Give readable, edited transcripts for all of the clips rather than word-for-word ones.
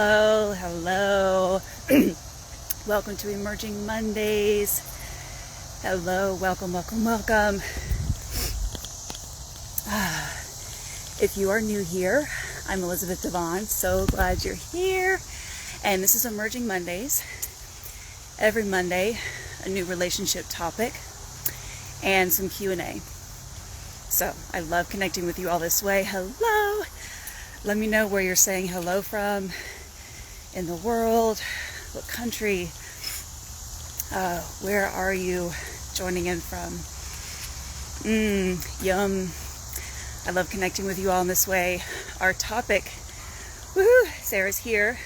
hello, hello. Welcome to Emerging Mondays. Hello, welcome, welcome, welcome. If you are new here, I'm Elizabeth Devon. So glad you're here. And this is Emerging Mondays. Every Monday, a new relationship topic and some Q&A. So I love connecting with you all this way. Hello. Let me know where you're saying hello from in the world, what country, where are you joining in from? Yum. I love connecting with you all in this way. Our topic, woohoo, Sarah's here.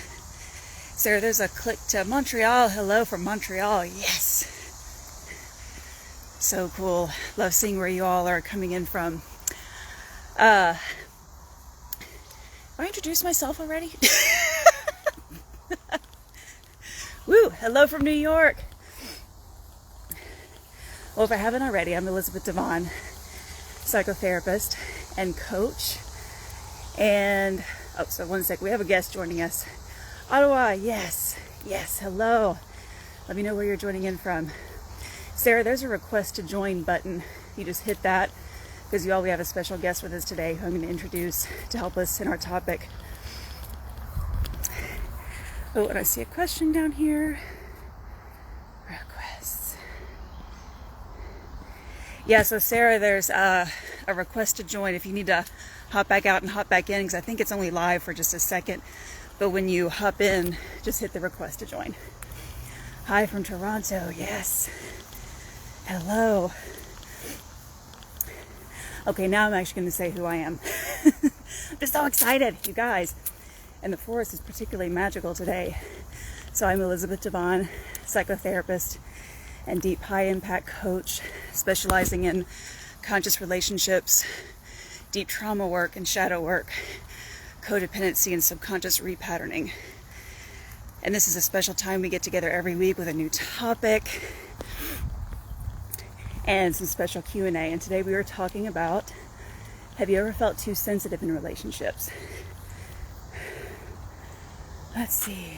Sarah, there's a click to Montreal. Hello from Montreal, yes. So cool. Love seeing where you all are coming in from. Have I introduced myself already? Woo! Hello from New York. Well, if I haven't already, I'm Elizabeth Devon, psychotherapist and coach. And, so one sec, we have a guest joining us. Ottawa, yes, hello. Let me know where you're joining in from. Sarah, there's a request to join button. You just hit that because we have a special guest with us today who I'm going to introduce to help us in our topic. Oh, and I see a question down here. Requests. Yeah, so Sarah, there's a request to join. If you need to hop back out and hop back in, because I think it's only live for just a second. But when you hop in, just hit the request to join. Hi from Toronto, yes. Hello. Okay, now I'm actually going to say who I am. I'm just so excited, you guys. And the forest is particularly magical today. So I'm Elizabeth Devon, psychotherapist and deep high impact coach, specializing in conscious relationships, deep trauma work and shadow work, codependency and subconscious repatterning. And this is a special time we get together every week with a new topic and some special Q&A. And today we are talking about, have you ever felt too sensitive in relationships? Let's see.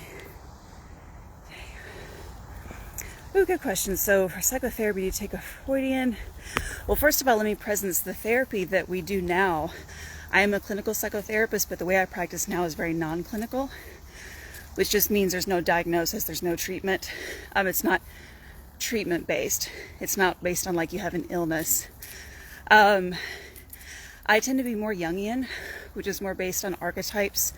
Ooh, good question. So for psychotherapy, do you take a Freudian? Well, first of all, let me presence the therapy that we do now. I am a clinical psychotherapist, but the way I practice now is very non-clinical, which just means there's no diagnosis, there's no treatment. It's not treatment-based. It's not based on like you have an illness. I tend to be more Jungian, which is more based on archetypes.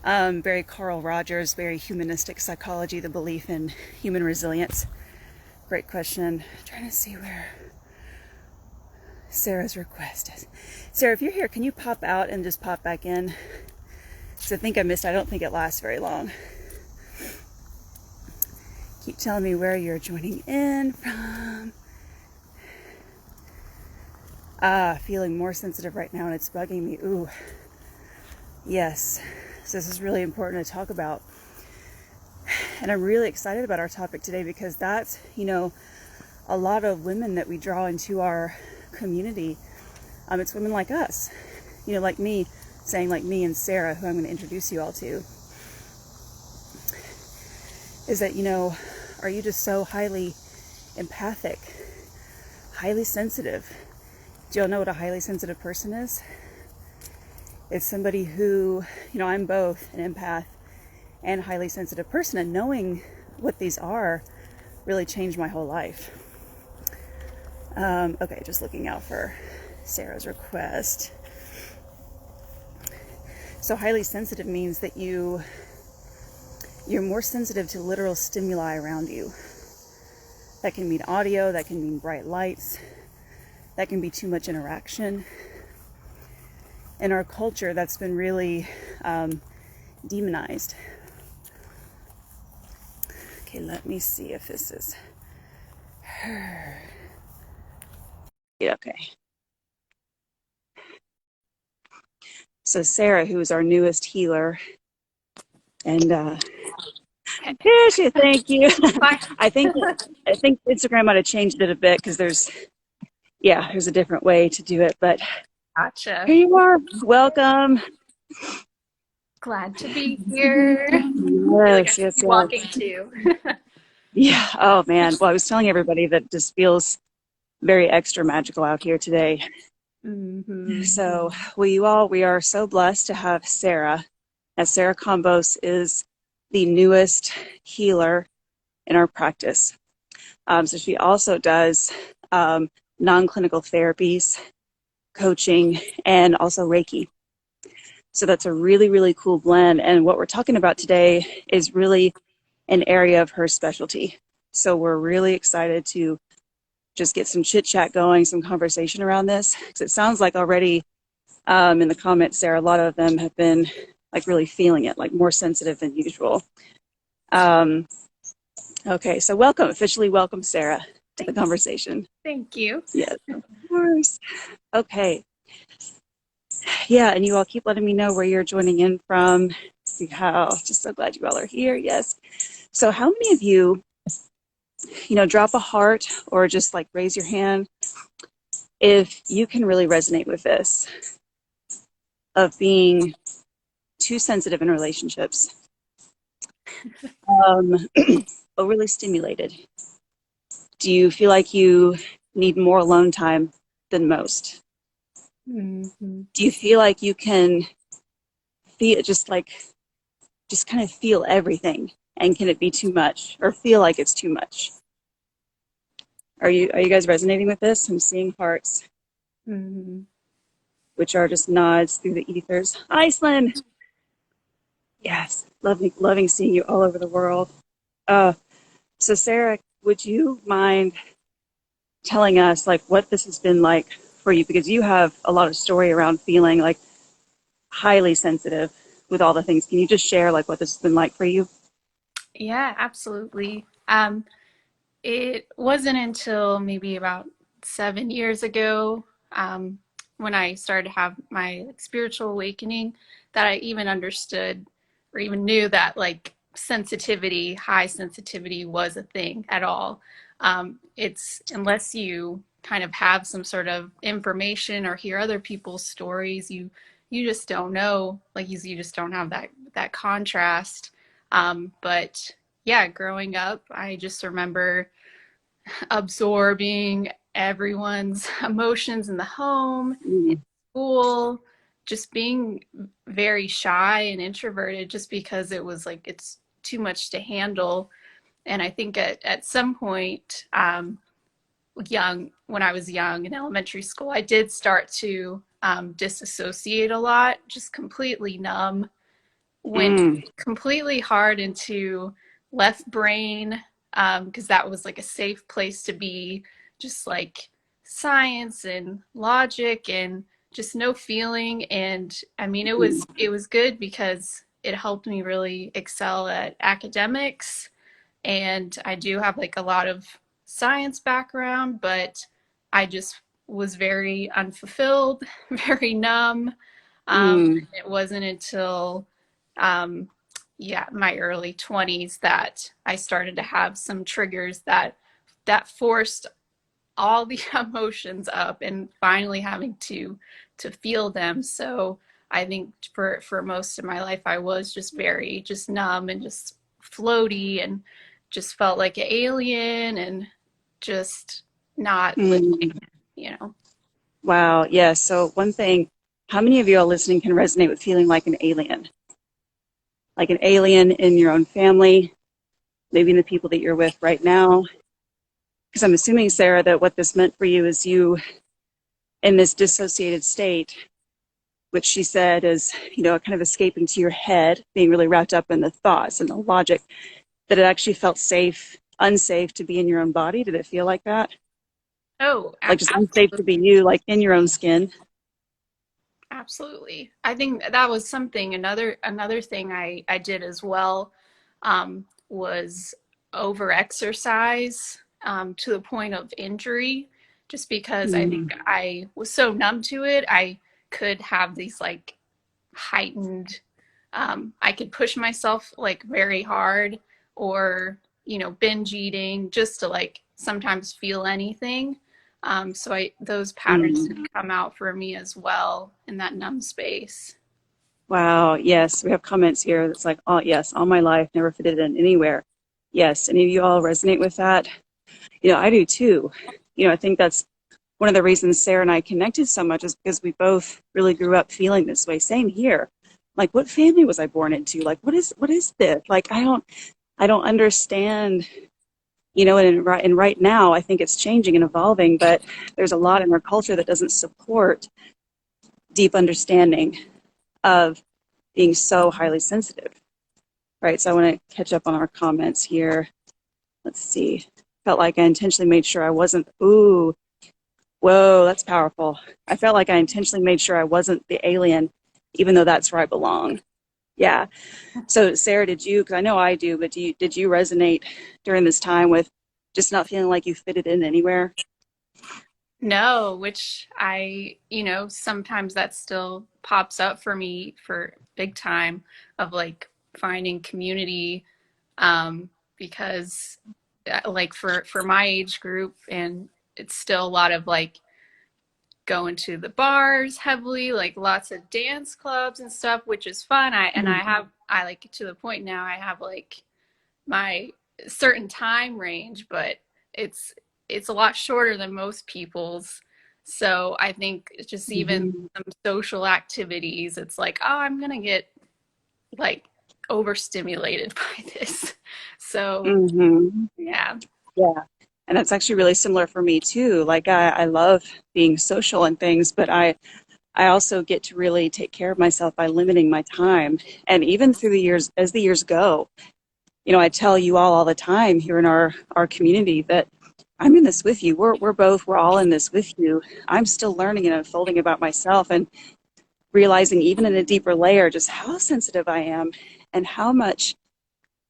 Very Carl Rogers, very humanistic psychology, the belief in human resilience. Great question. I'm trying to see where Sarah's request is. Sarah, if you're here, can you pop out and just pop back in? Because I think I don't think it lasts very long. Keep telling me where you're joining in from. Feeling more sensitive right now and it's bugging me. Ooh. Yes. So this is really important to talk about. And I'm really excited about our topic today because that's, a lot of women that we draw into our community. It's women like us, like me, saying like me and Sarah, who I'm going to introduce you all to, is that, are you just so highly empathic, highly sensitive? Do y'all know what a highly sensitive person is? It's somebody who, I'm both an empath and a highly sensitive person, and knowing what these are really changed my whole life. Okay, just looking out for Sarah's request. So highly sensitive means that you're more sensitive to literal stimuli around you. That can mean audio, that can mean bright lights, that can be too much interaction. In our culture, that's been really demonized. Okay, let me see if this is her. Okay. So Sarah, who is our newest healer, and thank you. I think Instagram might have changed it a bit because there's a different way to do it, but Gotcha. here you are. Welcome. Glad to be here. feel like I Yes, should yes, be yes. walking too. Yeah. Oh man. Well, I was telling everybody that just feels very extra magical out here today. Hmm. So we are so blessed to have Sarah, as Sarah Combos is the newest healer in our practice. So she also does non-clinical therapies, coaching, and also Reiki. So that's a really, really cool blend. And what we're talking about today is really an area of her specialty. So we're really excited to just get some chit chat going, some conversation around this. Because it sounds like already in the comments there, a lot of them have been like really feeling it, like more sensitive than usual. Um, okay, so welcome, officially welcome, Sarah, to the Thanks. conversation. Thank you. Yes, of course. Okay, yeah, and you all keep letting me know where you're joining in from. See how, just so glad you all are here. Yes. So how many of you drop a heart or just like raise your hand if you can really resonate with this of being too sensitive in relationships, um, overly stimulated? Do you feel like you need more alone time than most? Hmm. Do you feel like you can feel just kind of feel everything? And can it be too much or feel like it's too much? Are you guys resonating with this? I'm seeing hearts, Hmm. which are just nods through the ethers. Iceland, yes, loving seeing you all over the world. Uh, so Sarah, would you mind telling us like what this has been like for you? Because you have a lot of story around feeling like highly sensitive with all the things. Can you just share like what this has been like for you? Yeah, absolutely. It wasn't until maybe about 7 years ago, um, when I started to have my spiritual awakening, that I even understood or even knew that like sensitivity, high sensitivity was a thing at all. It's unless you kind of have some sort of information or hear other people's stories, you just don't know. Like you just don't have that contrast. But yeah, growing up, I just remember absorbing everyone's emotions in the home, in Mm, school, just being very shy and introverted just because it was like it's too much to handle. And I think at some point, when I was young in elementary school, I did start to disassociate a lot, just completely numb, went mm, completely hard into left brain, because that was like a safe place to be, just like science and logic and just no feeling. And I mean, mm, it was good because it helped me really excel at academics, and I do have like a lot of science background, but I just was very unfulfilled, very numb. mm, It wasn't until, um, yeah, my early 20s that I started to have some triggers that forced all the emotions up and finally having to feel them. So I think for most of my life I was just very just numb and just floaty and just felt like an alien and just not living, mm. you know. Wow. Yeah. So one thing, how many of you all listening can resonate with feeling like an alien? Like an alien in your own family, maybe in the people that you're with right now? Because I'm assuming, Sarah, that what this meant for you is you in this dissociated state, which she said is, kind of escaping to your head, being really wrapped up in the thoughts and the logic, that it actually felt unsafe to be in your own body. Did it feel like that? Oh, Like just unsafe to be you, like in your own skin? absolutely. I think that was something. Another thing I did as well, was over exercise, to the point of injury, just because I think Mm, I was so numb to it. I could have these like heightened. I could push myself like very hard, or binge eating just to like sometimes feel anything. So I those patterns mm. did come out for me as well in that numb space. Wow. Yes. We have comments here that's like, oh, yes, all my life, never fitted in anywhere. Yes. Any of you all resonate with that? I do too. I think that's one of the reasons Sarah and I connected so much is because we both really grew up feeling this way. Same here. Like, what family was I born into? Like, what is this? Like, I don't understand, and right now I think it's changing and evolving, but there's a lot in our culture that doesn't support deep understanding of being so highly sensitive, right? So I want to catch up on our comments here. Let's see. Felt like I intentionally made sure I wasn't, ooh, whoa, that's powerful. I felt like I intentionally made sure I wasn't the alien, even though that's where I belong. Yeah. So Sarah, because I know I do, but did you resonate during this time with just not feeling like you fitted in anywhere? No, which sometimes that still pops up for me for big time of like finding community, because like for my age group, and it's still a lot of like going to the bars heavily, like lots of dance clubs and stuff, which is fun. I like to the point now I have like my certain time range, but it's it's a lot shorter than most people's. So I think it's just even Mm-hmm. some social activities, it's like, oh, I'm gonna get like overstimulated by this. So Mm-hmm. yeah. Yeah. And that's actually really similar for me too. Like I love being social and things, but I also get to really take care of myself by limiting my time. And even through the years, as the years go, I tell you all the time here in our community that I'm in this with you. We're all in this with you. I'm still learning and unfolding about myself and realizing even in a deeper layer just how sensitive I am and how much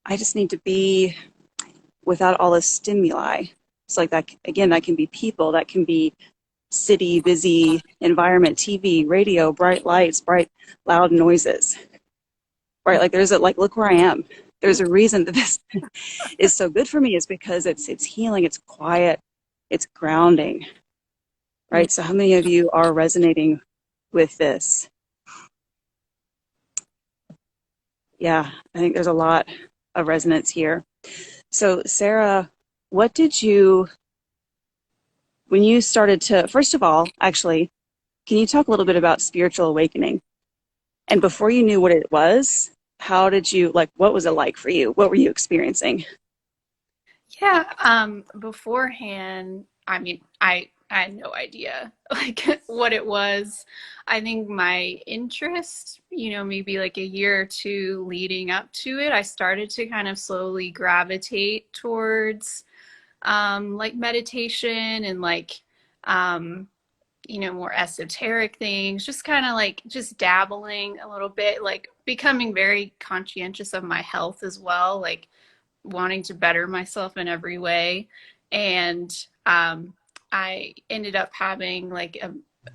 I just need to be without all this stimuli. It's like that again, that can be people, that can be city, busy environment, TV, radio, bright lights, bright, loud noises. Right? Like look where I am. There's a reason that this is so good for me is because it's healing, it's quiet, it's grounding. Right? So how many of you are resonating with this? Yeah, I think there's a lot of resonance here. So Sarah, what did you when you started to first of all, actually, can you talk a little bit about spiritual awakening? And before you knew what it was, how did you what was it like for you? What were you experiencing? Yeah, beforehand, I mean, I had no idea like what it was. I think my interest, maybe like a year or two leading up to it, I started to kind of slowly gravitate towards like meditation and like um more esoteric things, just kind of like just dabbling a little bit, like becoming very conscientious of my health as well, like wanting to better myself in every way. And I ended up having like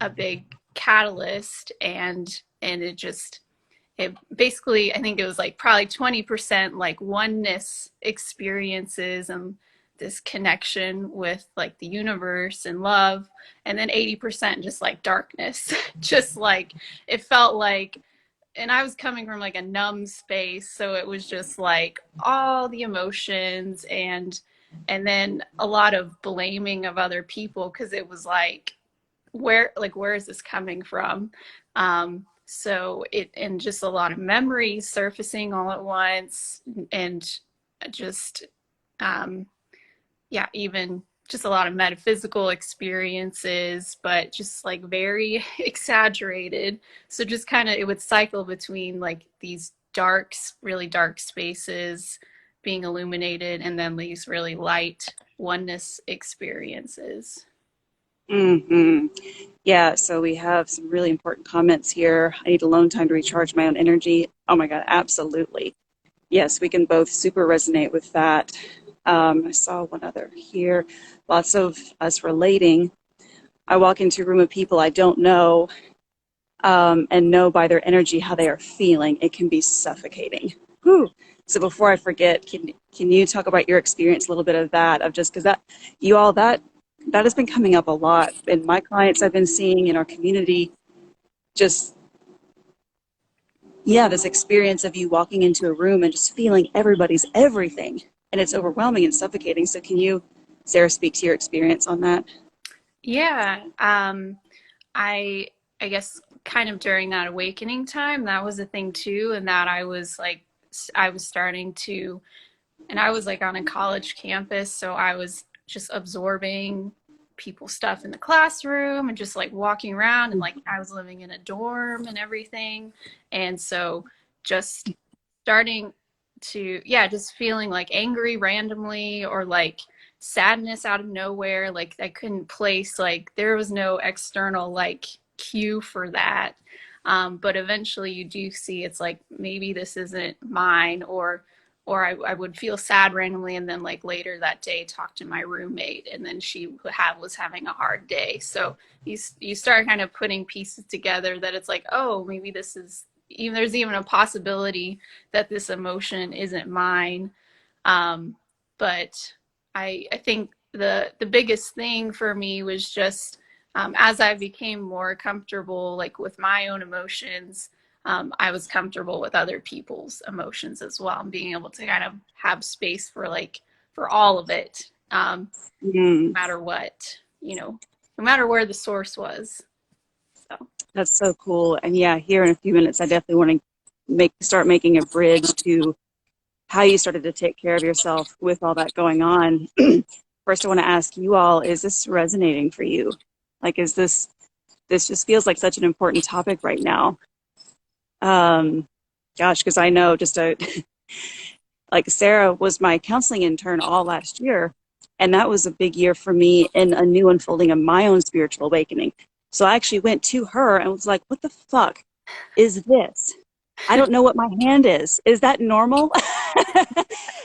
a big catalyst, and it basically, I think it was like probably 20% like oneness experiences and this connection with like the universe and love, and then 80% just like darkness. Just like it felt like, and I was coming from like a numb space, so it was just like all the emotions, and then a lot of blaming of other people, because it was like where is this coming from? So it, and just a lot of memories surfacing all at once, and just um, yeah, even just a lot of metaphysical experiences, but just like very exaggerated. So just kind of it would cycle between like these dark, really dark spaces being illuminated, and then these really light oneness experiences. Hmm. Yeah, so we have some really important comments here. I need alone time to recharge my own energy. Oh my God, absolutely. Yes, we can both super resonate with that. I saw one other here. Lots of us relating. I walk into a room of people I don't know, and know by their energy how they are feeling. It can be suffocating. Whew. So before I forget, can you talk about your experience, a little bit of that, of just because that has been coming up a lot in my clients I've been seeing in our community. Just yeah, this experience of you walking into a room and just feeling everybody's everything. And it's overwhelming and suffocating. So can you, Sarah, speak to your experience on that? Yeah. I I guess kind of during that awakening time, that was a thing too, and that I was starting to, and I was like on a college campus, so I was just absorbing people's stuff in the classroom and just like walking around, and like I was living in a dorm and everything. And so just starting to, yeah, just feeling like angry randomly, or like sadness out of nowhere. Like I couldn't place, like there was no external like cue for that. But eventually you do see it's like maybe this isn't mine, or I would feel sad randomly, and then like later that day talk to my roommate, and then she was having a hard day. So you start kind of putting pieces together that it's like, oh, maybe this is, even there's even a possibility that this emotion isn't mine. um, but I think the biggest thing for me was just, as I became more comfortable like with my own emotions, I was comfortable with other people's emotions as well, and being able to kind of have space for like for all of it, Mm, no matter what, no matter where the source was. So that's so cool. And yeah, here in a few minutes, I definitely want to start making a bridge to how you started to take care of yourself with all that going on. First, I want to ask you all, is this resonating for you? Like, this just feels like such an important topic right now. Um, Gosh, because I know like Sarah was my counseling intern all last year, and that was a big year for me in a new unfolding of my own spiritual awakening. So I actually went to her and was like, what the fuck is this? I don't know what my hand is. Is that normal?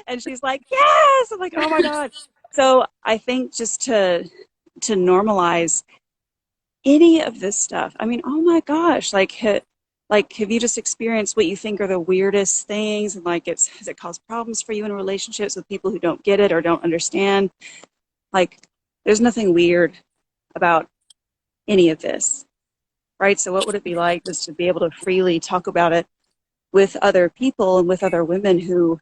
And she's like, yes. I'm like, oh my God. So I think just to normalize any of this stuff. I mean, oh my gosh, like have you just experienced what you think are the weirdest things, and like has it caused problems for you in relationships with people who don't get it or don't understand? Like there's nothing weird about any of this, right? So what would it be like just to be able to freely talk about it with other people and with other women who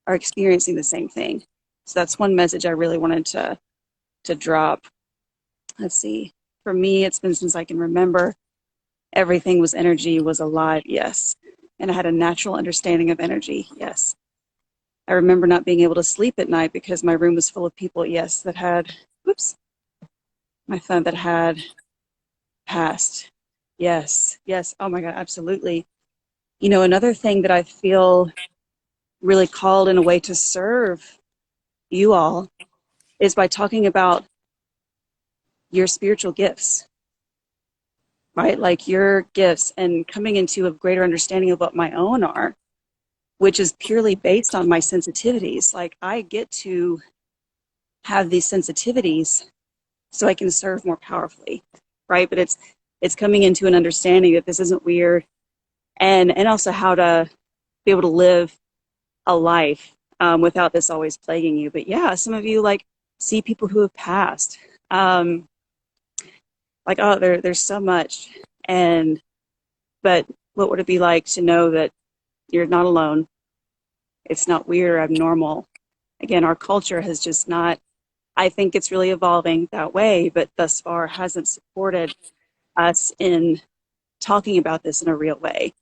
are experiencing the same thing? So that's one message I really wanted to drop. Let's see. For me, it's been since I can remember. Everything was energy, was alive, yes. And I had a natural understanding of energy, yes. I remember not being able to sleep at night because my room was full of people, yes, that had, whoops, my phone that had passed. Yes, yes. Oh my God, absolutely. You know, another thing that I feel really called in a way to serve you all is by talking about your spiritual gifts, right? Like your gifts, and coming into a greater understanding of what my own are, which is purely based on my sensitivities. Like I get to have these sensitivities so I can serve more powerfully, right? But it's coming into an understanding that this isn't weird, and also how to be able to live a life without this always plaguing you. But yeah, some of you like see people who have passed. Like, oh, there's so much. And but what would it be like to know that you're not alone? It's not weird or abnormal. Again, our culture has just not, I think it's really evolving that way, but thus far hasn't supported us in talking about this in a real way,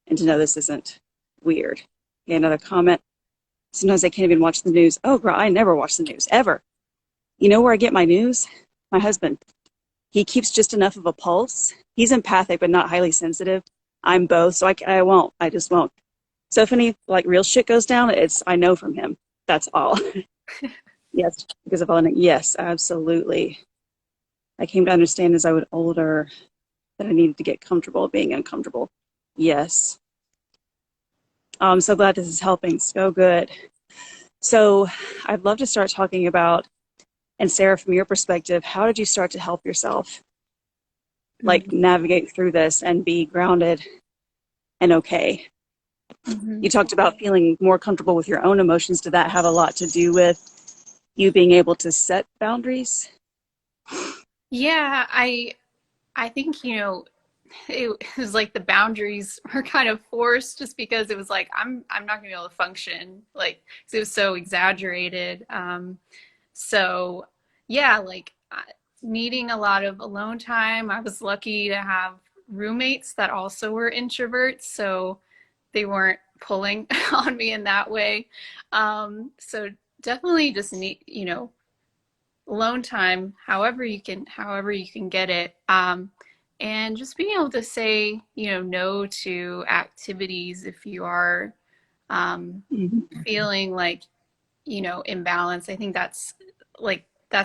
and to know this isn't weird. Okay, another comment. Sometimes I can't even watch the news. Oh, girl, I never watch the news, ever. You know where I get my news? My husband. He keeps just enough of a pulse. He's empathic, but not highly sensitive. I'm both, so I won't. I just won't. So if any like real shit goes down, I know from him. That's all. Yes, because of all. Yes, absolutely. I came to understand as I got older that I needed to get comfortable being uncomfortable. Yes. I'm so glad this is helping. So good. So I'd love to start talking about, and Sarah, from your perspective, how did you start to help yourself like navigate through this and be grounded and okay? mm-hmm. You talked about feeling more comfortable with your own emotions. Did that have a lot to do with you being able to set boundaries? Yeah, I think, it was like the boundaries were kind of forced just because it was like I'm not gonna be able to function like 'cause it was so exaggerated. So yeah, like needing a lot of alone time. I was lucky to have roommates that also were introverts, so they weren't pulling on me in that way. So definitely just need, alone time, however you can get it. And just being able to say, no to activities if you are feeling like, imbalance. I think that's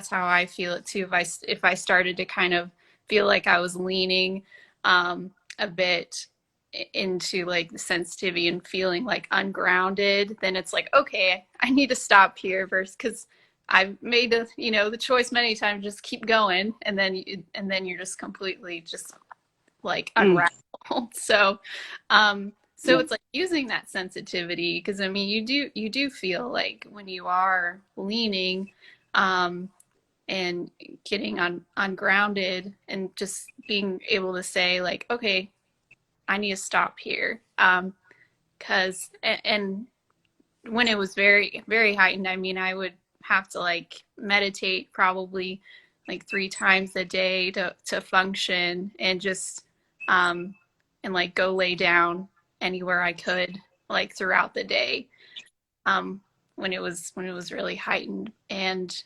how I feel it too. If I started to kind of feel like I was leaning a bit into like the sensitivity and feeling like ungrounded, then it's like, okay, I need to stop here versus because I've made the choice many times, just keep going, and then you're just completely just like Mm. unraveled. So Yeah. it's like using that sensitivity because I mean you do feel like when you are leaning um, and getting ungrounded and just being able to say like, okay, I need to stop here. Because and when it was very very heightened, I mean, I would have to like meditate probably like 3 times a day to function and just um and like go lay down anywhere I could like throughout the day um when it was really heightened. And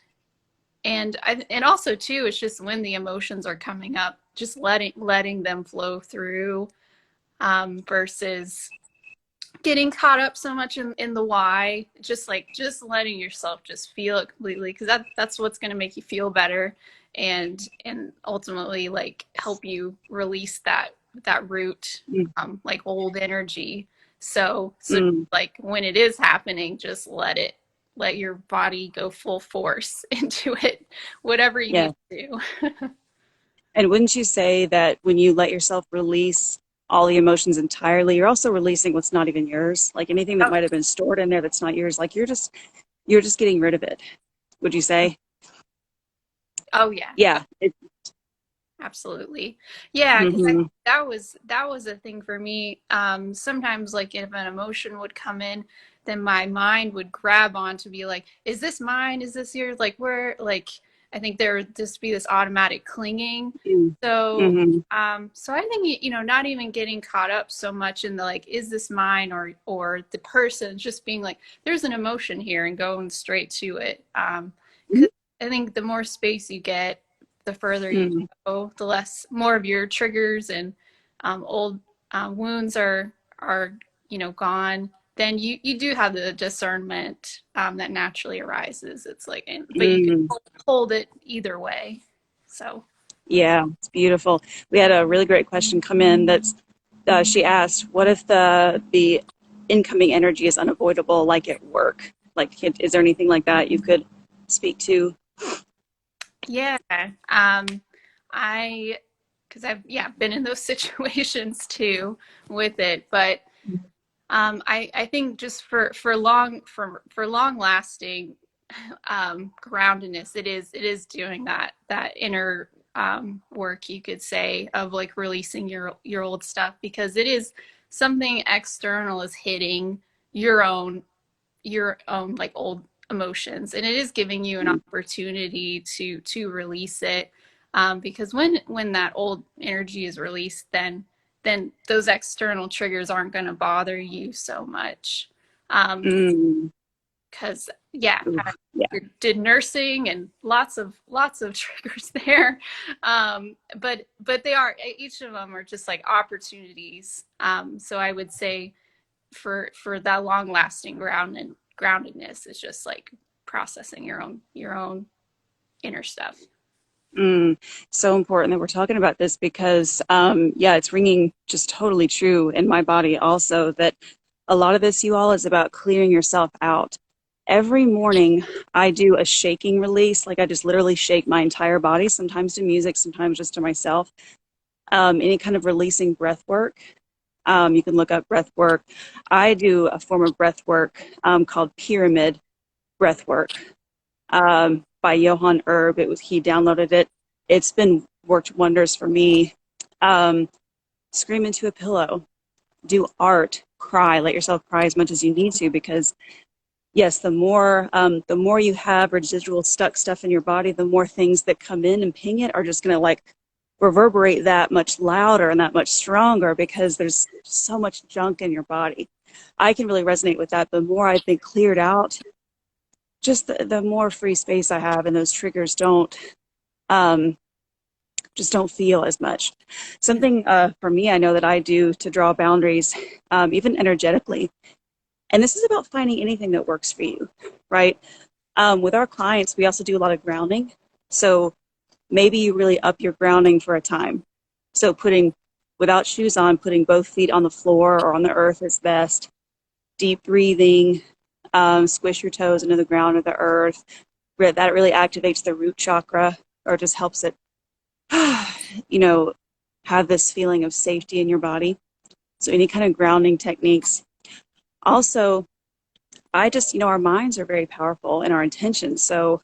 also too, it's just when the emotions are coming up, just letting them flow through versus getting caught up so much in the why. Just letting yourself just feel it completely, because that's what's going to make you feel better and ultimately like help you release that root Mm. like old energy. So Mm. like when it is happening, just let your body go full force into it, whatever you Yeah. need to do. And wouldn't you say that when you let yourself release all the emotions entirely, you're also releasing what's not even yours? Like anything that Oh, might have been stored in there that's not yours, like you're just getting rid of it. Would you say? oh yeah. Yeah. Absolutely. Yeah, because I Mm-hmm. think that was a thing for me. Sometimes like if an emotion would come in, then my mind would grab on to be like, is this mine? Is this yours? Like where like I think there would just be this automatic clinging. So Mm-hmm. so I think not even getting caught up so much in the like, is this mine or the person, just being like, there's an emotion here and going straight to it. 'Cause I think the more space you get, the further you Mm-hmm. go, the less more of your triggers and old wounds are gone. Then you do have the discernment that naturally arises. It's like, but you can Mm-hmm. hold it either way. So Yeah, it's beautiful. We had a really great question come in that's she asked, what if the incoming energy is unavoidable, like at work? Like, is there anything like that you could speak to? yeah, I because I've been in those situations too with it, but I think just for long lasting groundedness, it is doing that inner work, you could say, of like releasing your old stuff, because it is something external is hitting your own like old emotions, and it is giving you an opportunity to release it, because when that old energy is released, then those external triggers aren't going to bother you so much. Mm. Because yeah, I Oof. Yeah. did nursing and lots of triggers there, but they are, each of them are just like opportunities. So I would say for that long lasting groundedness is just like processing your own inner stuff. Mm. So important that we're talking about this because, yeah, it's ringing just totally true in my body also that a lot of this, you all, is about clearing yourself out. Every morning, I do a shaking release. Like I just literally shake my entire body, sometimes to music, sometimes just to myself. Any kind of releasing breath work. You can look up breath work. I do a form of breath work called pyramid breath work by Johann Erb. He downloaded it. It's been worked wonders for me. Um, scream into a pillow, do art, cry, let yourself cry as much as you need to, because yes, the more you have residual stuck stuff in your body, the more things that come in and ping it are just going to like reverberate that much louder and that much stronger, because there's so much junk in your body. I can really resonate with that. The more I've been cleared out, just the more free space I have, and those triggers don't um, just don't feel as much. Something for me, I know that I do to draw boundaries, even energetically. And this is about finding anything that works for you, right? With our clients, we also do a lot of grounding. So maybe you really up your grounding for a time. So putting, without shoes on, putting both feet on the floor or on the earth is best. Deep breathing, squish your toes into the ground or the earth. That really activates the root chakra, or just helps it, have this feeling of safety in your body. So any kind of grounding techniques. Also, our minds are very powerful in our intentions. So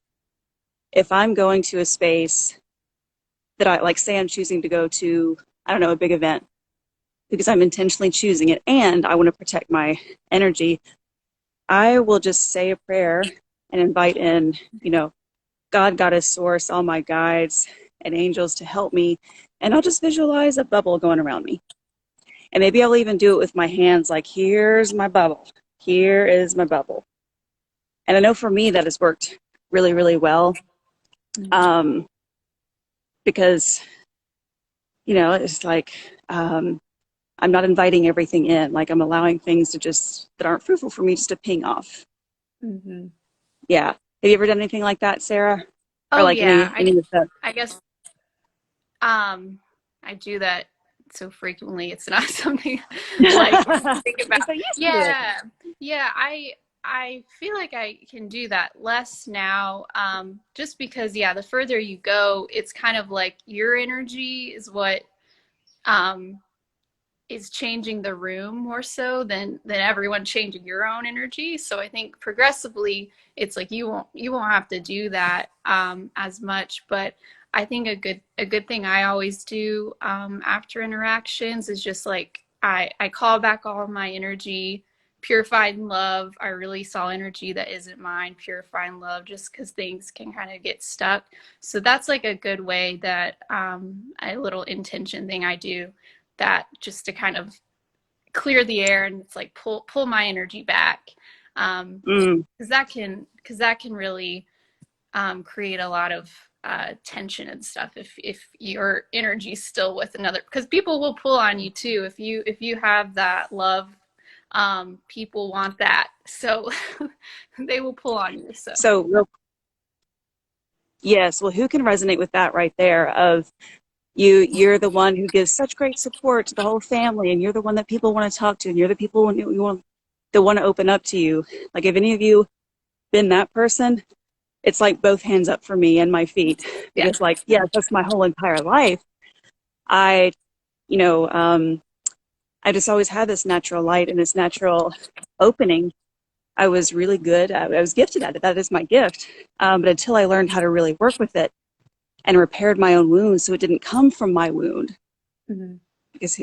if I'm going to a space that I like, say I'm choosing to go to, I don't know, a big event, because I'm intentionally choosing it and I want to protect my energy, I will just say a prayer and invite in, God, Goddess, Source, all my guides and angels to help me. And I'll just visualize a bubble going around me. And maybe I'll even do it with my hands, like, here's my bubble. Here is my bubble. And I know for me that has worked really, really well. Because, it's like, I'm not inviting everything in. Like, I'm allowing things that aren't fruitful for me just to ping off. Mm-hmm. Yeah. Have you ever done anything like that, Sarah? Oh, Or like yeah. any of that? I guess I do that so frequently. It's not something like to think about. I'm so used to it. Yeah. Yeah, I feel like I can do that less now. Just because, yeah, the further you go, it's kind of like your energy is what is changing the room more so than everyone changing your own energy. So I think progressively it's like you won't have to do that as much. But I think a good thing I always do after interactions is just like I call back all of my energy, purified in love. I release all energy that isn't mine, purify in love, just because things can kind of get stuck. So that's like a good way that a little intention thing I do, that just to kind of clear the air, and it's like pull my energy back, because that can really create a lot of tension and stuff if your energy's still with another, because people will pull on you too if you have that love. People want that, so they will pull on you. Yes, well, who can resonate with that right there? Of you're the one who gives such great support to the whole family, and you're the one that people want to talk to, and you're the people you want that want to open up to you. Like, if any of you been that person, it's like both hands up for me and my feet, because that's my whole entire life. I just always had this natural light and this natural opening. I was really good. I was gifted at it. That is my gift. But until I learned how to really work with it and repaired my own wounds, so it didn't come from my wound. Mm-hmm. Because,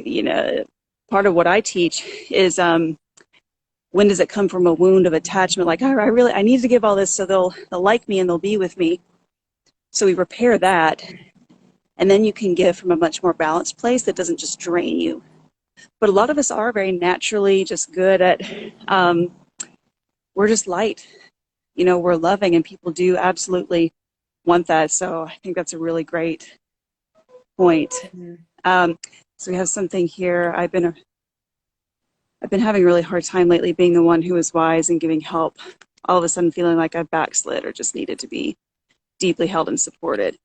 part of what I teach is when does it come from a wound of attachment? Like, I need to give all this so they'll like me and they'll be with me. So we repair that, and then you can give from a much more balanced place that doesn't just drain you. But a lot of us are very naturally just good at, we're just light, we're loving, and people do absolutely want that. So I think that's a really great point. Mm-hmm. So we have something here. I've been having a really hard time lately being the one who is wise and giving help, all of a sudden feeling like I've backslid or just needed to be deeply held and supported.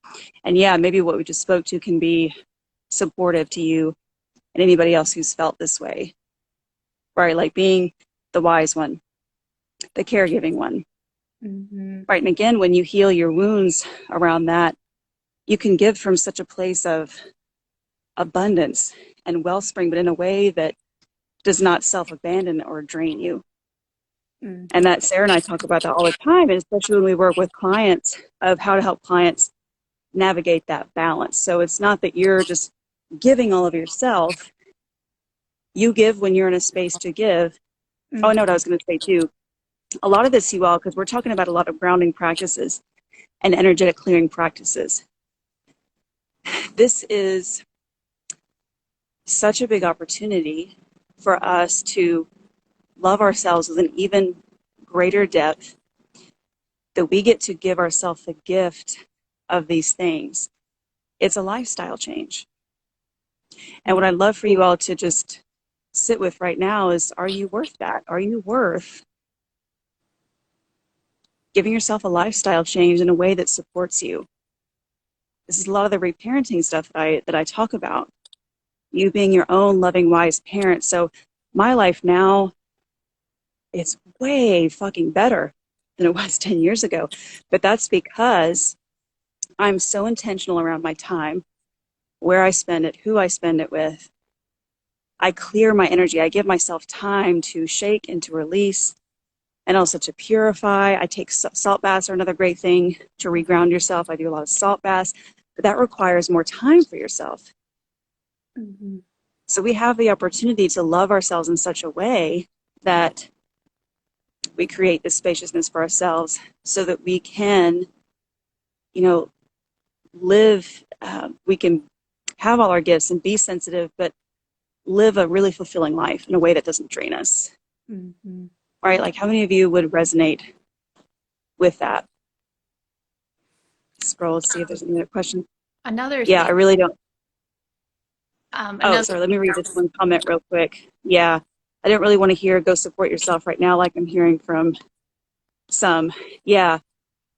And yeah, maybe what we just spoke to can be supportive to you and anybody else who's felt this way, right? Like being the wise one, the caregiving one, mm-hmm. Right? And again, when you heal your wounds around that, you can give from such a place of abundance and wellspring, but in a way that does not self-abandon or drain you. Mm-hmm. And that Sarah and I talk about that all the time, and especially when we work with clients, of how to help clients navigate that balance. So it's not that you're just giving all of yourself, You give when you're in a space to give. Oh, I know what I was going to say too. A lot of this, you all, because we're talking about a lot of grounding practices and energetic clearing practices. This is such a big opportunity for us to love ourselves with an even greater depth, that we get to give ourselves the gift of these things. It's a lifestyle change. And what I'd love for you all to just sit with right now is, are you worth that? Are you worth giving yourself a lifestyle change in a way that supports you? This is a lot of the reparenting stuff that I talk about. You being your own loving, wise parent. So my life now, it's way fucking better than it was 10 years ago. But that's because I'm so intentional around my time, where I spend it, who I spend it with. I clear my energy. I give myself time to shake and to release, and also to purify. I take salt baths are another great thing to reground yourself. I do a lot of salt baths, but that requires more time for yourself. Mm-hmm. So we have the opportunity to love ourselves in such a way that we create this spaciousness for ourselves so that we can, live, we can have all our gifts and be sensitive, but live a really fulfilling life in a way that doesn't drain us. Mm-hmm. Right? Like, how many of you would resonate with that? Scroll, see if there's any other questions. Another Yeah, thing. I really don't. Another Sorry, let me read this one comment real quick. Yeah, I didn't really want to hear go support yourself right now, like I'm hearing from some. Yeah.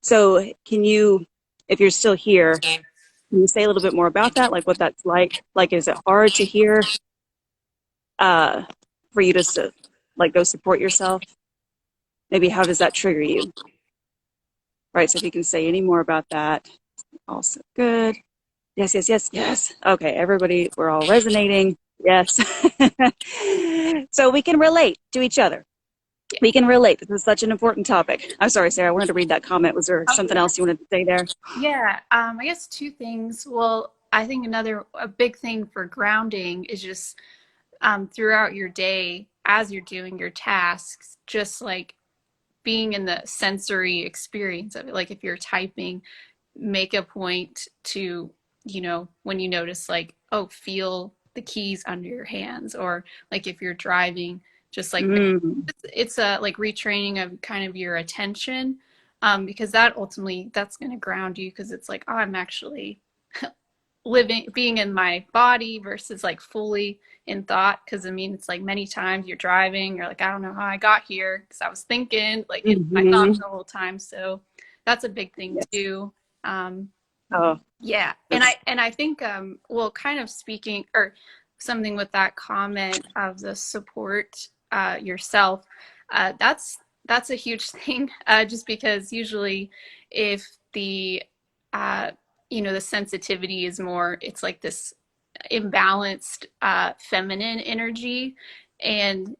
So can you, if you're still here, can you say a little bit more about that? Like what that's like? Like, is it hard to hear for you to like go support yourself? Maybe how does that trigger you? Right. So if you can say any more about that, also good. Yes, yes, yes, yes. Okay, everybody, we're all resonating. Yes. So we can relate to each other. We can relate. This is such an important topic. I'm sorry, Sarah, I wanted to read that comment. Was there something else you wanted to say there? Yeah, I guess two things. Well, I think a big thing for grounding is just throughout your day as you're doing your tasks, just like being in the sensory experience of it. Like if you're typing, make a point to, when you notice like, oh, feel the keys under your hands, or like if you're driving, just like it's a like retraining of kind of your attention, because that ultimately that's going to ground you, because it's like, oh, I'm actually being in my body versus like fully in thought. Because I mean, it's like many times you're driving, you're like, I don't know how I got here because I was thinking like in my thoughts the whole time. So that's a big thing Yes. too. Oh, Yeah, and I think well, kind of speaking or something with that comment of the support yourself, that's a huge thing. Just because usually, if the uh, the sensitivity is more, it's like this imbalanced feminine energy, and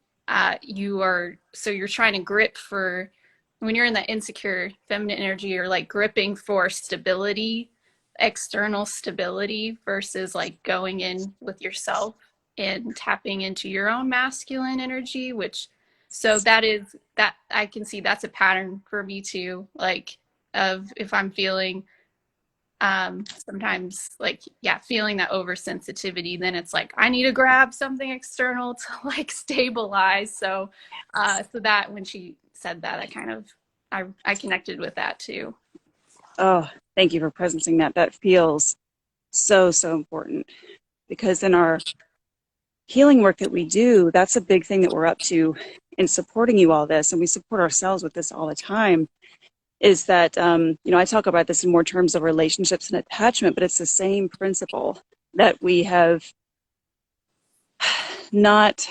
you're trying to grip for when you're in that insecure feminine energy, you're like gripping for stability, external stability, versus like going in with yourself and tapping into your own masculine energy, which so that is that I can see that's a pattern for me too, like of if I'm feeling sometimes like yeah, feeling that oversensitivity, then it's like I need to grab something external to like stabilize. So that when she said that, I kind of I connected with that too. oh, thank you for presencing that. That feels so, so important, because in our healing work that we do, that's a big thing that we're up to in supporting you all this, and we support ourselves with this all the time, is that, I talk about this in more terms of relationships and attachment, but it's the same principle that we have not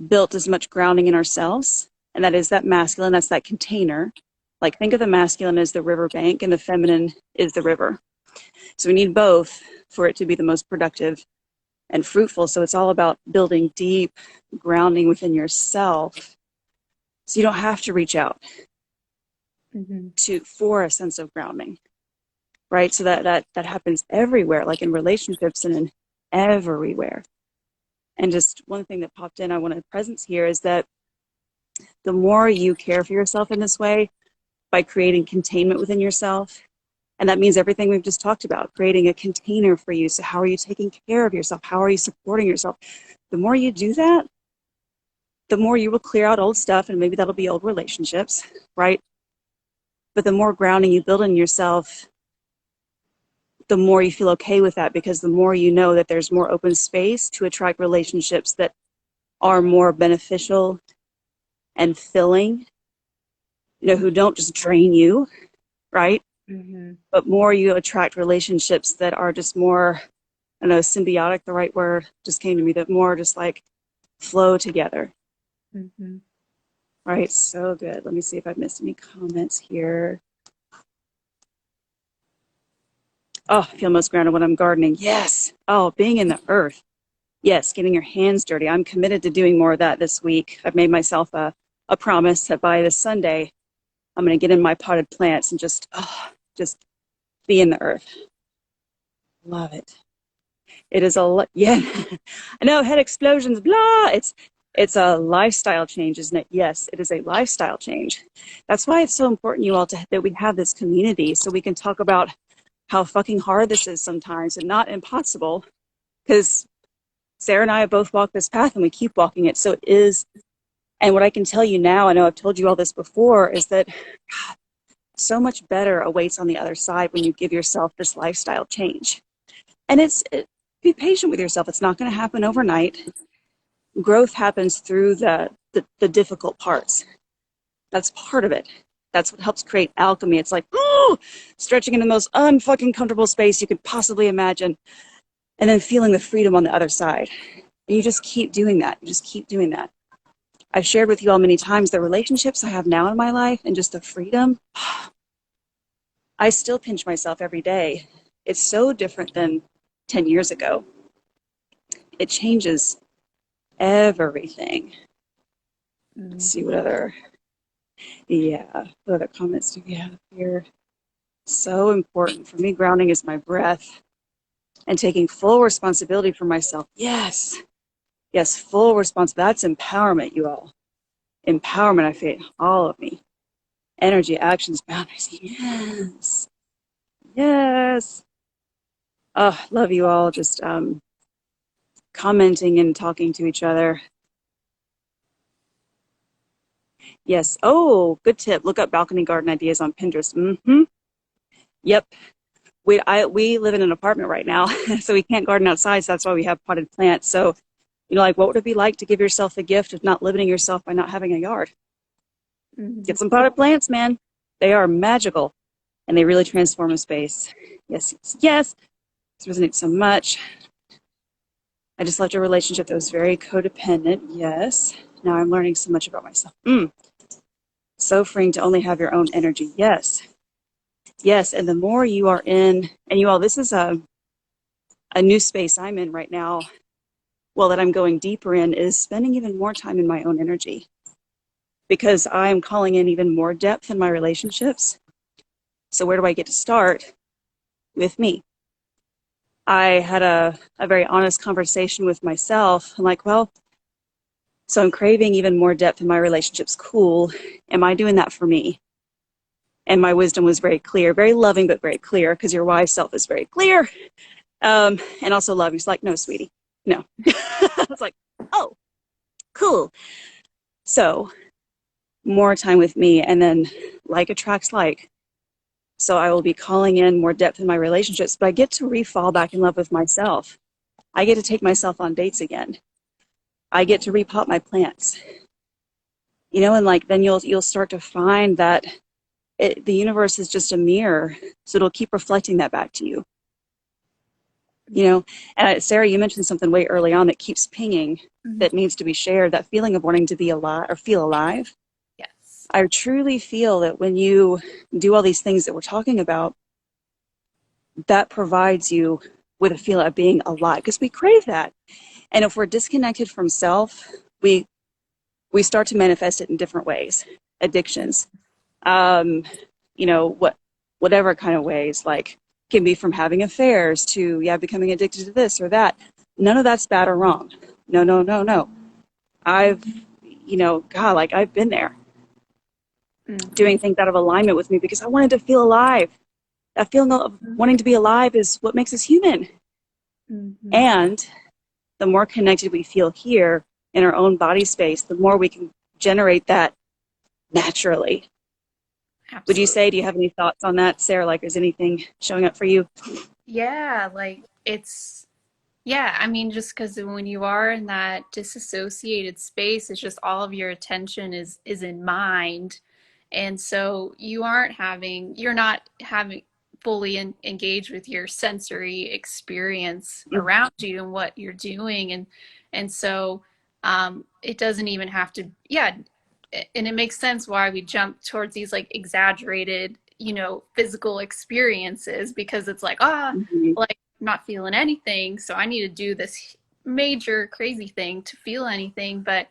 built as much grounding in ourselves, and that is that masculine, that's that container. Like, think of the masculine as the riverbank and the feminine is the river. So we need both for it to be the most productive and fruitful. So it's all about building deep grounding within yourself, so you don't have to reach out for a sense of grounding, right? So that happens everywhere, like in relationships and in everywhere. And just one thing that popped in, I want to presence here is that the more you care for yourself in this way, by creating containment within yourself, and that means everything we've just talked about, creating a container for you. So how are you taking care of yourself? How are you supporting yourself? The more you do that, the more you will clear out old stuff, and maybe that'll be old relationships, right? But the more grounding you build in yourself, the more you feel okay with that, because the more you know that there's more open space to attract relationships that are more beneficial and filling, who don't just drain you, right? Mm-hmm. But more you attract relationships that are just more, I don't know, symbiotic, the right word just came to me, that more just like flow together. Mm-hmm. Right, so good. Let me see if I've missed any comments here. Oh, I feel most grounded when I'm gardening. Yes. Oh, being in the earth. Yes, getting your hands dirty. I'm committed to doing more of that this week. I've made myself a promise that by this Sunday, I'm going to get in my potted plants and just be in the earth. Love it. It is yeah. I know, head explosions, blah. It's a lifestyle change, isn't it? Yes, it is a lifestyle change. That's why it's so important, you all, that we have this community, so we can talk about how fucking hard this is sometimes, and not impossible, because Sarah and I have both walked this path and we keep walking it. So it is. And what I can tell you now, I know I've told you all this before, is that God, so much better awaits on the other side when you give yourself this lifestyle change. And be patient with yourself. It's not going to happen overnight. Growth happens through the difficult parts. That's part of it. That's what helps create alchemy. It's like, stretching in the most unfucking comfortable space you could possibly imagine, and then feeling the freedom on the other side. And you just keep doing that. You just keep doing that. I've shared with you all many times the relationships I have now in my life and just the freedom. I still pinch myself every day. It's so different than 10 years ago. It changes everything. Let's see what other comments do we have here. So important for me, grounding is my breath and taking full responsibility for myself. Yes, full responsibility. That's empowerment, you all. Empowerment, I feel, all of me. Energy, actions, boundaries. Yes. Oh, love you all. Just commenting and talking to each other. Yes. Oh, good tip. Look up balcony garden ideas on Pinterest. Mm-hmm. Yep. We live in an apartment right now, so we can't garden outside. So that's why we have potted plants. So, what would it be like to give yourself the gift of not limiting yourself by not having a yard? Mm-hmm. Get some potted plants, man. They are magical, and they really transform a space. Yes. This resonates so much. I just left a relationship that was very codependent. Yes. Now I'm learning so much about myself. So freeing to only have your own energy. Yes. And the more you are in, and you all, this is a new space I'm in right now, that I'm going deeper in, is spending even more time in my own energy, because I'm calling in even more depth in my relationships. So where do I get to start? With me. I had a very honest conversation with myself. I'm like, so I'm craving even more depth in my relationships. Cool. Am I doing that for me? And my wisdom was very clear, very loving, but very clear, because your wise self is very clear. And also loving. It's like, no, sweetie, no. I was like, oh, cool. So more time with me, and then like attracts like. So I will be calling in more depth in my relationships, but I get to re-fall back in love with myself. I get to take myself on dates again. I get to repot my plants. And then you'll start to find that the universe is just a mirror, so it'll keep reflecting that back to you. And Sarah, you mentioned something way early on that keeps pinging, that needs to be shared, that feeling of wanting to be alive or feel alive. Yes. I truly feel that when you do all these things that we're talking about, that provides you with a feeling of being alive, because we crave that. And if we're disconnected from self, we start to manifest it in different ways. Addictions, whatever kind of ways, like can be from having affairs to becoming addicted to this or that. None of that's bad or wrong. no, no, no, no. I've, God, like I've been there Mm-hmm. doing things out of alignment with me because I wanted to feel alive. That feeling of wanting to be alive is what makes us human. Mm-hmm. And the more connected we feel here in our own body space, the more we can generate that naturally. Would you Absolutely. say, do you have any thoughts on that, Sarah? Like, is anything showing up for you? Yeah, like yeah, I mean, just because when you are in that disassociated space, it's just all of your attention is in mind. And so you're not having fully engaged with your sensory experience Mm, around you and what you're doing. And so it doesn't even have to, yeah, and it makes sense why we jump towards these like exaggerated, physical experiences because it's like, mhm, like I'm not feeling anything, so I need to do this major crazy thing to feel anything. But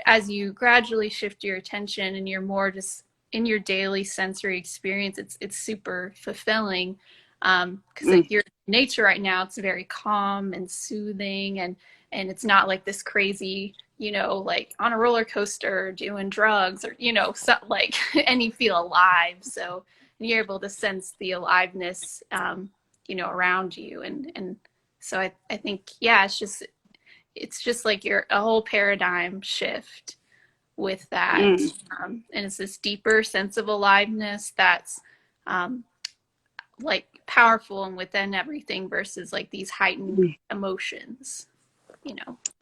as you gradually shift your attention and you're more just in your daily sensory experience, it's super fulfilling. Because mm, like your nature right now, it's very calm and soothing, and it's not like this crazy, like on a roller coaster doing drugs or so, like and you feel alive. So you're able to sense the aliveness, around you, and so I think yeah, it's just like your a whole paradigm shift with that, mm, and it's this deeper sense of aliveness that's um, like powerful and within everything versus like these heightened mm. emotions.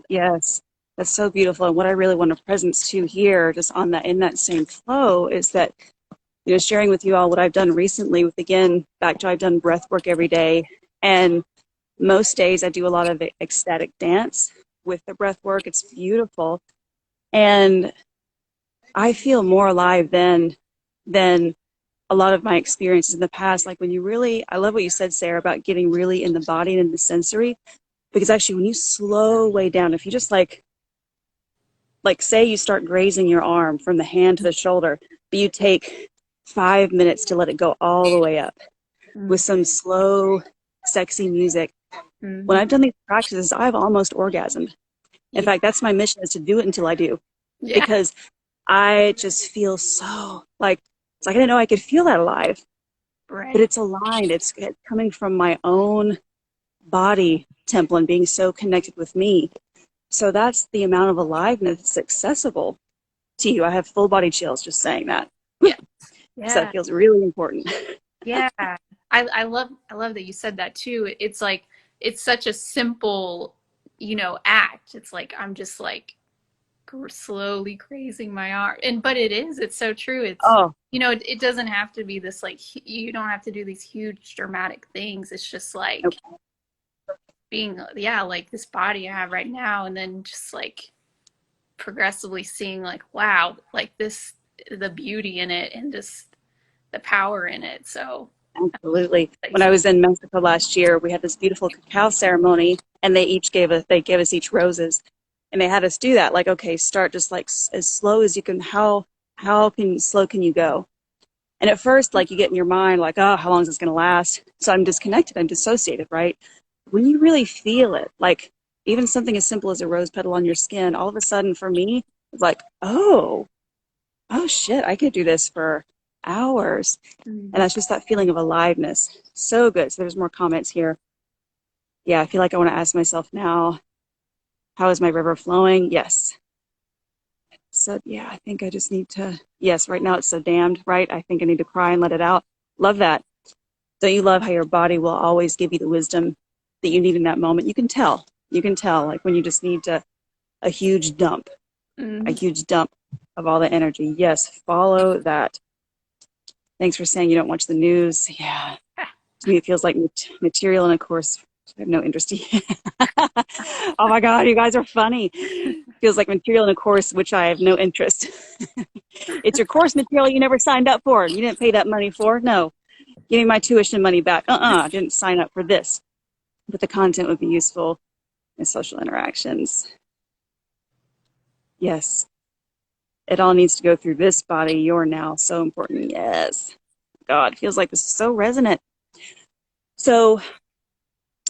Yes, that's so beautiful. And what I really want to presence to here, just on that, in that same flow, is that, sharing with you all what I've done recently with, again, back to I've done breath work every day. And most days I do a lot of ecstatic dance with the breath work. It's beautiful. And I feel more alive than a lot of my experiences in the past. Like when you really, I love what you said, Sarah, about getting really in the body and in the sensory. Because actually, when you slow way down, if you just like say you start grazing your arm from the hand to the shoulder, but you take 5 minutes to let it go all the way up with some slow, sexy music. When Mm-hmm. I've done these practices, I've almost orgasmed. In Yeah, fact, that's my mission, is to do it until I do, yeah, because I just feel so like, it's like I didn't know I could feel that alive, but right. it's aligned. It's coming from my own body temple and being so connected with me. So that's the amount of aliveness that's accessible to you. I have full body chills just saying that. Yeah, So that yeah. feels really important. Yeah, I love that you said that too. It's like it's such a simple, act. It's like I'm just like slowly grazing my arm, and but it's so true. It's Oh, it doesn't have to be this like you don't have to do these huge dramatic things. It's just like okay. being yeah, like this body I have right now, and then just like progressively seeing like wow, like this the beauty in it and just the power in it. So Absolutely. like you When I said, was in Mexico last year, we had this beautiful cacao ceremony, and they gave us each roses, and they had us do that. Like, okay, start just like as slow as you can. How slow can you go? And at first, like you get in your mind, like, oh, how long is this going to last? So I'm disconnected. I'm dissociated, right? When you really feel it, like even something as simple as a rose petal on your skin, all of a sudden for me, it's like, oh shit, I could do this for hours. And mm-hmm. that's just that feeling of aliveness. So good. So there's more comments here. Yeah, I feel like I want to ask myself now, how is my river flowing? Yes. So yeah, I think I just need to, yes, right now it's so damned, right? I think I need to cry and let it out. Love that. Don't you love how your body will always give you the wisdom that you need in that moment? You can tell. You can tell, like when you just need to, a huge dump, a Mm-hmm. huge dump of all the energy. Yes, follow that. Thanks for saying you don't watch the news. Yeah, to me it feels like material, and of course I have no interest. Oh my god, you guys are funny. Feels like material in a course which I have no interest. It's your course material you never signed up for. You didn't pay that money for. No, give me my tuition money back. I didn't sign up for this. But the content would be useful in social interactions. Yes, it all needs to go through this body. You're now so important. Yes, God, feels like this is so resonant. So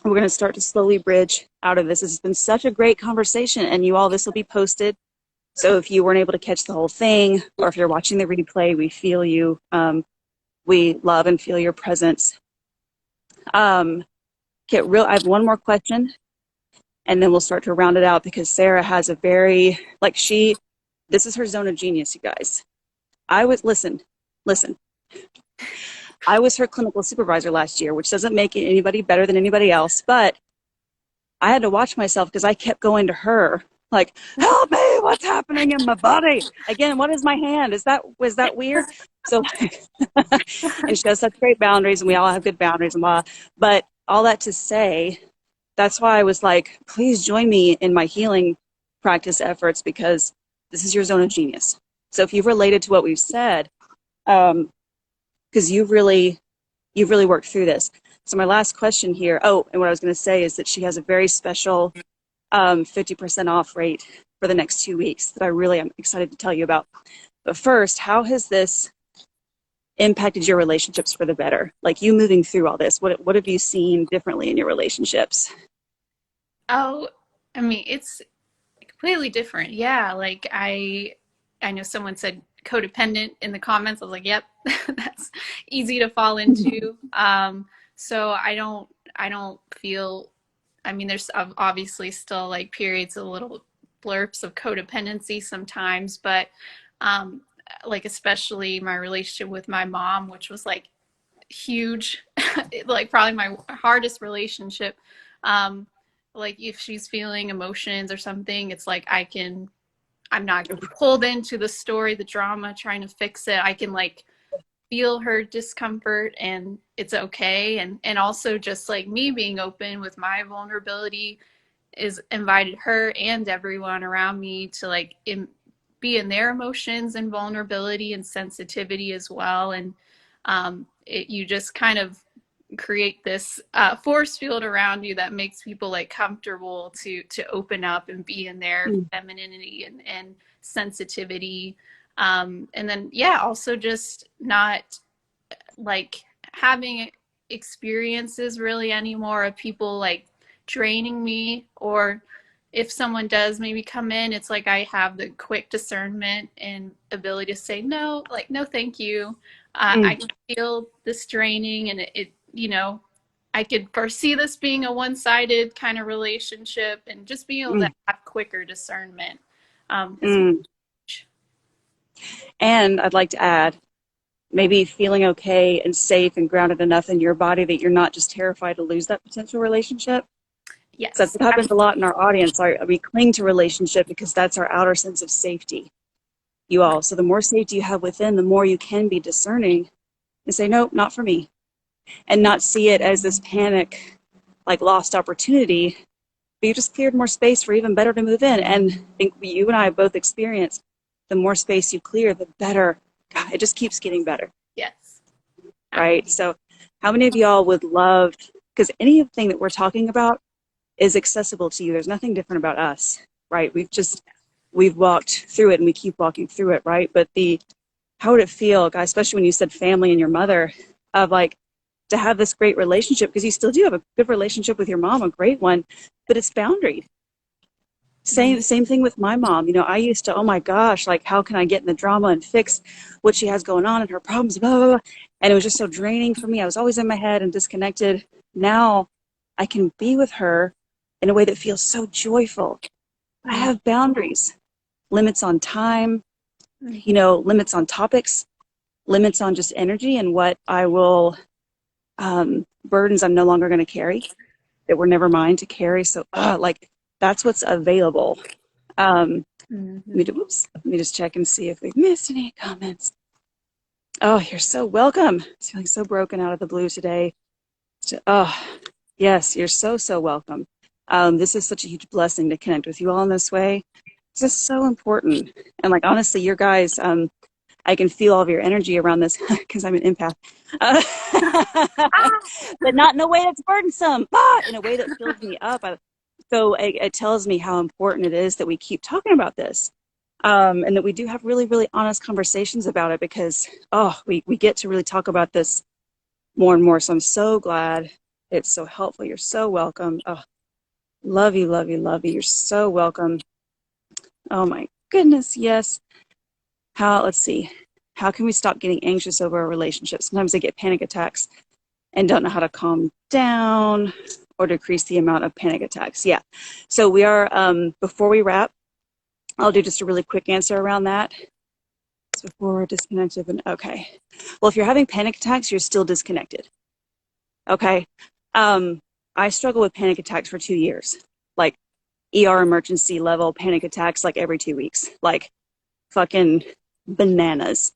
we're going to start to slowly bridge out of this. This has been such a great conversation, and you all, this will be posted. So if you weren't able to catch the whole thing, or if you're watching the replay, we feel you. We love and feel your presence. I have one more question, and then we'll start to round it out, because Sarah has a very, this is her zone of genius, you guys. Listen. I was her clinical supervisor last year, which doesn't make anybody better than anybody else, but I had to watch myself because I kept going to her, like, help me, what's happening in my body? Again, what is my hand? Was that weird? So, and she has such great boundaries, and we all have good boundaries and blah. But all that to say, that's why I was like, please join me in my healing practice efforts, because this is your zone of genius. So if you've related to what we've said, because you've really worked through this. So my last question here, and what I was going to say is that she has a very special 50% off rate for the next 2 weeks that I really am excited to tell you about. But first, how has this impacted your relationships for the better? Like, you moving through all this, what have you seen differently in your relationships? Oh, I mean, it's completely different. Yeah, like I know someone said codependent in the comments. I was like, yep, that's easy to fall into. So I don't feel, I mean, there's obviously still like periods of little blurps of codependency sometimes, but like especially my relationship with my mom, which was like huge, like probably my hardest relationship. Like if she's feeling emotions or something, it's like I'm not pulled into the story, the drama, trying to fix it. I can like feel her discomfort, and it's okay. And also just like me being open with my vulnerability is invited her and everyone around me to like be in their emotions and vulnerability and sensitivity as well. And you just kind of create this force field around you that makes people like comfortable to open up and be in their femininity and sensitivity. And then also just not like having experiences really anymore of people like draining me, or if someone does maybe come in, it's like I have the quick discernment and ability to say no, like no thank you. I can feel this draining, and it I could foresee this being a one-sided kind of relationship, and just being able to have quicker discernment. And I'd like to add, maybe feeling okay and safe and grounded enough in your body that you're not just terrified to lose that potential relationship. Yes. So that happens a lot in our audience. We cling to relationship because that's our outer sense of safety, you all. So the more safety you have within, the more you can be discerning and say, nope, not for me. And not see it as this panic, like lost opportunity, but you just cleared more space for even better to move in. And I think you and I have both experienced, the more space you clear, the better. God, it just keeps getting better. Yes. Right? So how many of y'all would love, because anything that we're talking about is accessible to you. There's nothing different about us, right? We've walked through it, and we keep walking through it, right? But how would it feel, guys, especially when you said family and your mother, of like, to have this great relationship, because you still do have a good relationship with your mom, a great one, but it's boundaried. Same thing with my mom. I used to, oh my gosh, like, how can I get in the drama and fix what she has going on and her problems, blah, blah, blah. And it was just so draining for me. I was always in my head and disconnected. Now I can be with her in a way that feels so joyful. I have boundaries, limits on time, limits on topics, limits on just energy and what I will, burdens I'm no longer going to carry, that were never mine to carry. So that's what's available. Let me just check and see if we've missed any comments. Oh, you're so welcome. I'm feeling so broken out of the blue today. Yes, you're so welcome. This is such a huge blessing to connect with you all in this way. It's just so important. And like, honestly, your guys, I can feel all of your energy around this because I'm an empath. But not in a way that's burdensome, in a way that fills me up. So it tells me how important it is that we keep talking about this, and that we do have really, really honest conversations about it, because, we get to really talk about this more and more. So I'm so glad It's so helpful. You're so welcome. Oh, love you, love you, love you. You're so welcome. Oh my goodness, yes. Let's see. How can we stop getting anxious over a relationship? Sometimes I get panic attacks and don't know how to calm down or decrease the amount of panic attacks. Yeah. So we are, before we wrap, I'll do just a really quick answer around that. So before we're disconnected, okay. Well, if you're having panic attacks, you're still disconnected. Okay. I struggle with panic attacks for 2 years, like ER emergency level panic attacks, like every 2 weeks, like fucking bananas.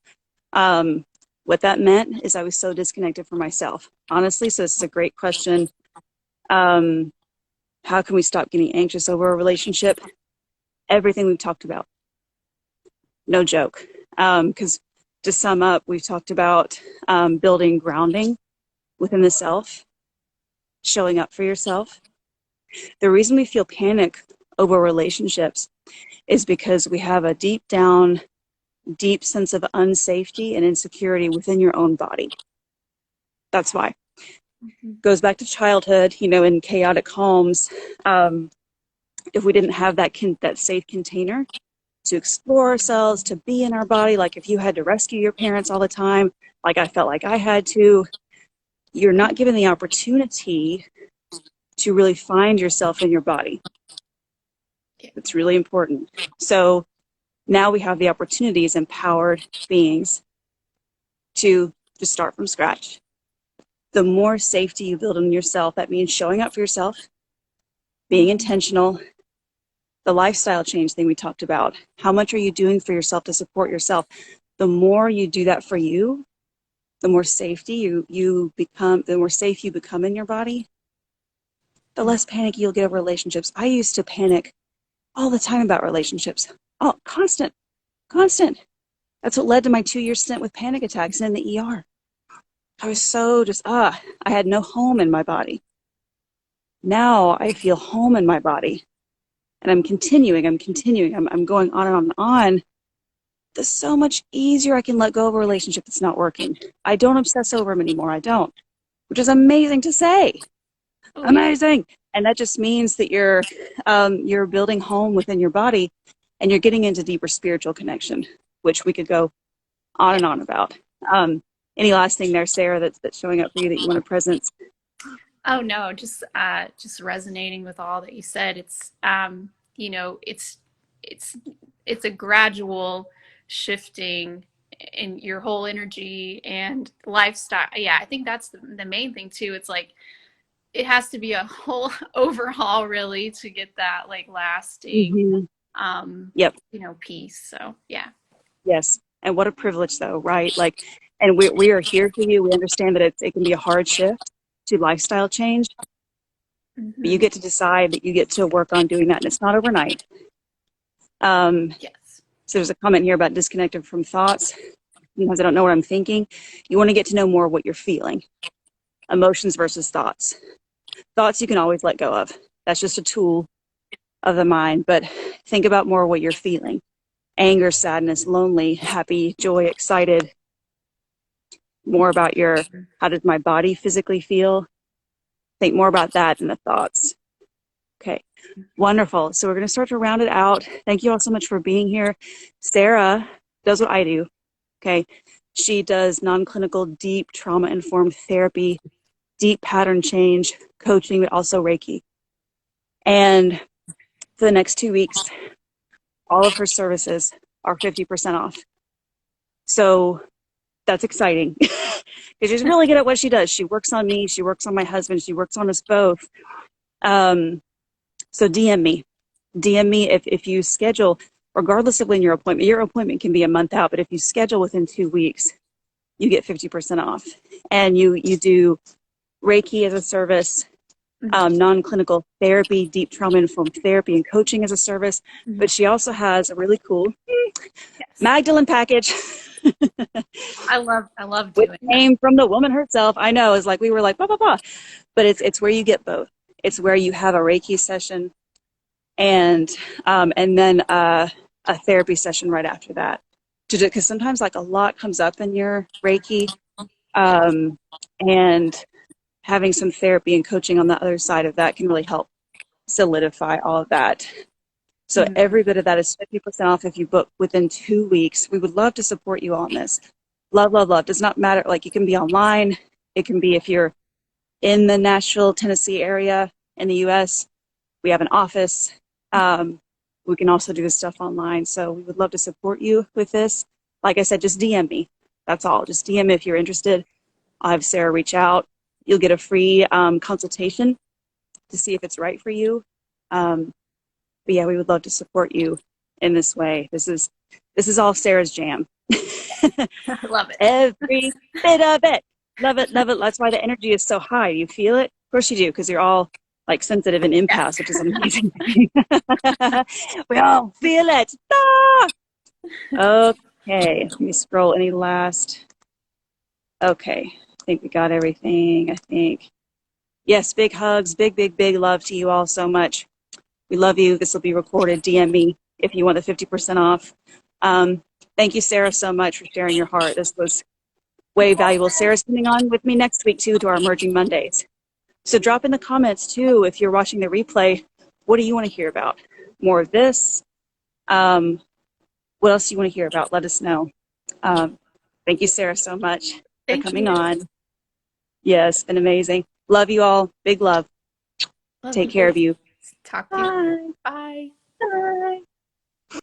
What that meant is I was so disconnected from myself, honestly. So it's a great question. How can we stop getting anxious over a relationship? Everything we've talked about. No joke. Because to sum up, we've talked about building grounding within the self, showing up for yourself. The reason we feel panic over relationships is because we have a deep sense of unsafety and insecurity within your own body. That's why. Goes back to childhood, in chaotic homes. If we didn't have that safe container to explore ourselves, to be in our body, like if you had to rescue your parents all the time, like I felt like I had to, you're not given the opportunity to really find yourself in your body. It's really important. So now we have the opportunity as empowered beings to just start from scratch. The more safety you build in yourself, that means showing up for yourself, being intentional, the lifestyle change thing we talked about. How much are you doing for yourself to support yourself? The more you do that for you, the more safety you become, the more safe you become in your body, the less panic you'll get over relationships. I used to panic all the time about relationships. Oh, constant. That's what led to my 2-year stint with panic attacks and in the ER. I was so I had no home in my body. Now I feel home in my body. And I'm continuing. I'm going on and on and on. It's so much easier I can let go of a relationship that's not working. I don't obsess over them anymore. I don't. Which is amazing to say. Amazing. And that just means that you're building home within your body and you're getting into deeper spiritual connection, which we could go on and on about. Any last thing there, Sarah, that's showing up for you that you want to presence? Oh no, just resonating with all that you said. It's it's a gradual shifting in your whole energy and lifestyle. Yeah, I think that's the main thing too. It's like it has to be a whole overhaul really to get that like lasting peace. So yeah. Yes. And what a privilege though, right? Like, and we are here for you. We understand that it can be a hard shift to lifestyle change. But you get to decide that you get to work on doing that, and it's not overnight. Yes. So there's a comment here about disconnected from thoughts. Sometimes I don't know what I'm thinking. You want to get to know more of what you're feeling. Emotions versus thoughts. Thoughts you can always let go of. That's just a tool of the mind. But think about more what you're feeling. Anger, sadness, lonely, happy, joy, excited. More about how does my body physically feel? Think more about that than the thoughts. Okay, wonderful. So we're going to start to round it out. Thank you all so much for being here. Sarah does what I do. Okay, she does non-clinical, deep trauma-informed therapy, deep pattern change, coaching, but also Reiki. And for the next 2 weeks, all of her services are 50% off. So that's exciting because she's really good at what she does. She works on me. She works on my husband. She works on us both. So DM me if you schedule, regardless of when your appointment can be a month out, but if you schedule within 2 weeks, you get 50% off. And you do Reiki as a service, non-clinical therapy, deep trauma-informed therapy, and coaching as a service. But she also has a really cool Magdalene package. I love doing it. Came from the woman herself. I know. It's like we were like blah blah blah, but it's where you get both. It's where you have a Reiki session, and then a therapy session right after that. Because sometimes like a lot comes up in your Reiki, and having some therapy and coaching on the other side of that can really help solidify all of that. So Mhm. every bit of that is 50% off if you book within 2 weeks. We would love to support you on this. Love, love, love. Does not matter. Like, you can be online. It can be if you're in the Nashville, Tennessee area in the U.S. We have an office. We can also do this stuff online. So we would love to support you with this. Like I said, just DM me. That's all. Just DM me if you're interested. I'll have Sarah reach out. You'll get a free consultation to see if it's right for you. But yeah, we would love to support you in this way. This is all Sarah's jam. I love it. Every bit of it. Love it, love it. That's why the energy is so high. You feel it? Of course you do, because you're all like sensitive and empaths, which is an amazing thing. We all feel it. Ah! Okay, let me scroll any last. Okay, I think we got everything, I think. Yes, big hugs, big, big, big love to you all so much. We love you. This will be recorded. DM me if you want the 50% off. Thank you, Sarah, so much for sharing your heart. This was way valuable. Sarah's coming on with me next week, too, to our Emerging Mondays. So drop in the comments, too, if you're watching the replay. What do you want to hear about? More of this? What else do you want to hear about? Let us know. Thank you, Sarah, so much for Thank coming you. on. Yes, been amazing. Love you all. Big love. Love Take care of you. Talk to you. Bye. Bye.